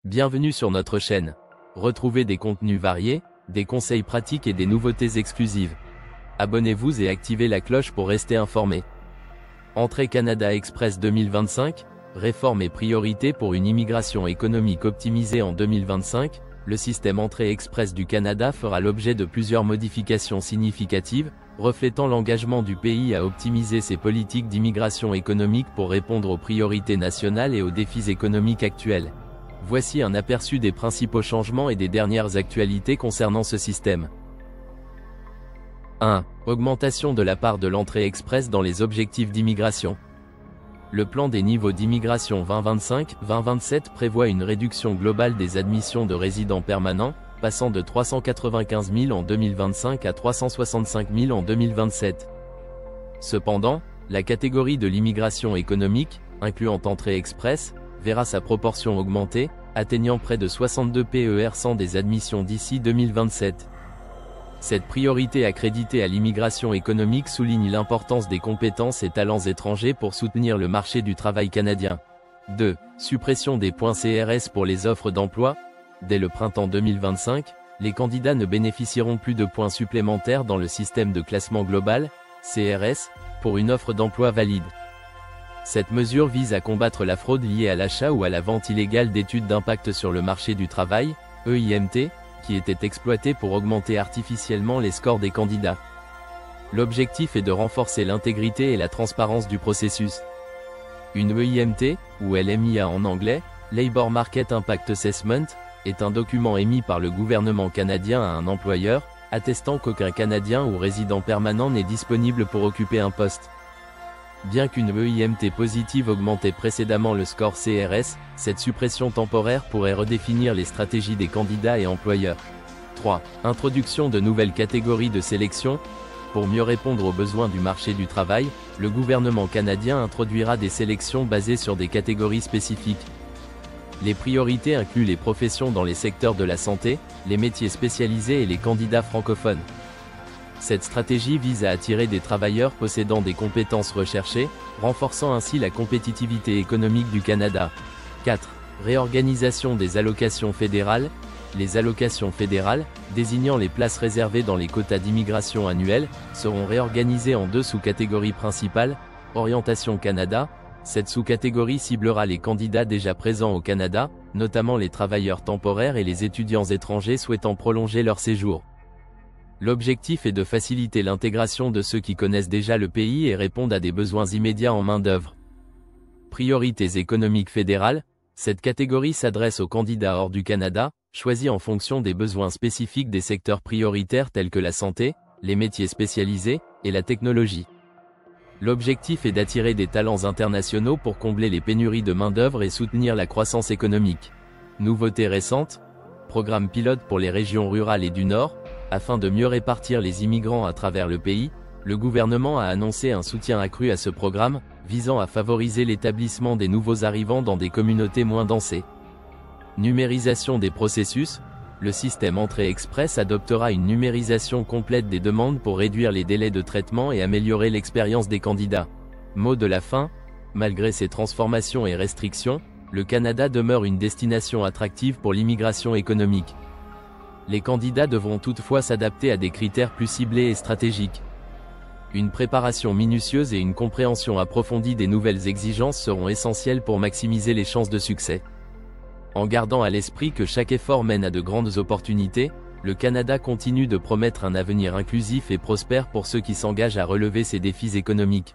Bienvenue sur notre chaîne. Retrouvez des contenus variés, des conseils pratiques et des nouveautés exclusives. Abonnez-vous et activez la cloche pour rester informé. Entrée Canada Express 2025, réforme et priorité pour une immigration économique optimisée en 2025, le système Entrée Express du Canada fera l'objet de plusieurs modifications significatives, reflétant l'engagement du pays à optimiser ses politiques d'immigration économique pour répondre aux priorités nationales et aux défis économiques actuels. Voici un aperçu des principaux changements et des dernières actualités concernant ce système. 1. Augmentation de la part de l'entrée express dans les objectifs d'immigration. Le plan des niveaux d'immigration 2025-2027 prévoit une réduction globale des admissions de résidents permanents, passant de 395 000 en 2025 à 365 000 en 2027. Cependant, la catégorie de l'immigration économique, incluant entrée express, verra sa proportion augmenter, atteignant près de 62 PER100 des admissions d'ici 2027. Cette priorité accréditée à l'immigration économique souligne l'importance des compétences et talents étrangers pour soutenir le marché du travail canadien. 2. Suppression des points CRS pour les offres d'emploi. Dès le printemps 2025, les candidats ne bénéficieront plus de points supplémentaires dans le système de classement global, CRS, pour une offre d'emploi valide. Cette mesure vise à combattre la fraude liée à l'achat ou à la vente illégale d'études d'impact sur le marché du travail, EIMT, qui étaient exploitées pour augmenter artificiellement les scores des candidats. L'objectif est de renforcer l'intégrité et la transparence du processus. Une EIMT, ou LMIA en anglais, Labour Market Impact Assessment, est un document émis par le gouvernement canadien à un employeur, attestant qu'aucun Canadien ou résident permanent n'est disponible pour occuper un poste. Bien qu'une EIMT positive augmentait précédemment le score CRS, cette suppression temporaire pourrait redéfinir les stratégies des candidats et employeurs. 3. Introduction de nouvelles catégories de sélection. Pour mieux répondre aux besoins du marché du travail, le gouvernement canadien introduira des sélections basées sur des catégories spécifiques. Les priorités incluent les professions dans les secteurs de la santé, les métiers spécialisés et les candidats francophones. Cette stratégie vise à attirer des travailleurs possédant des compétences recherchées, renforçant ainsi la compétitivité économique du Canada. 4. Réorganisation des allocations fédérales. Les allocations fédérales, désignant les places réservées dans les quotas d'immigration annuels, seront réorganisées en deux sous-catégories principales. Orientation Canada. Cette sous-catégorie ciblera les candidats déjà présents au Canada, notamment les travailleurs temporaires et les étudiants étrangers souhaitant prolonger leur séjour. L'objectif est de faciliter l'intégration de ceux qui connaissent déjà le pays et répondent à des besoins immédiats en main-d'œuvre. Priorités économiques fédérales. Cette catégorie s'adresse aux candidats hors du Canada, choisis en fonction des besoins spécifiques des secteurs prioritaires tels que la santé, les métiers spécialisés et la technologie. L'objectif est d'attirer des talents internationaux pour combler les pénuries de main-d'œuvre et soutenir la croissance économique. Nouveauté récente. Programme pilote pour les régions rurales et du Nord. Afin de mieux répartir les immigrants à travers le pays, le gouvernement a annoncé un soutien accru à ce programme, visant à favoriser l'établissement des nouveaux arrivants dans des communautés moins densées. Numérisation des processus. Le système Entrée Express adoptera une numérisation complète des demandes pour réduire les délais de traitement et améliorer l'expérience des candidats. Mot de la fin. Malgré ces transformations et restrictions, le Canada demeure une destination attractive pour l'immigration économique. Les candidats devront toutefois s'adapter à des critères plus ciblés et stratégiques. Une préparation minutieuse et une compréhension approfondie des nouvelles exigences seront essentielles pour maximiser les chances de succès. En gardant à l'esprit que chaque effort mène à de grandes opportunités, le Canada continue de promettre un avenir inclusif et prospère pour ceux qui s'engagent à relever ces défis économiques.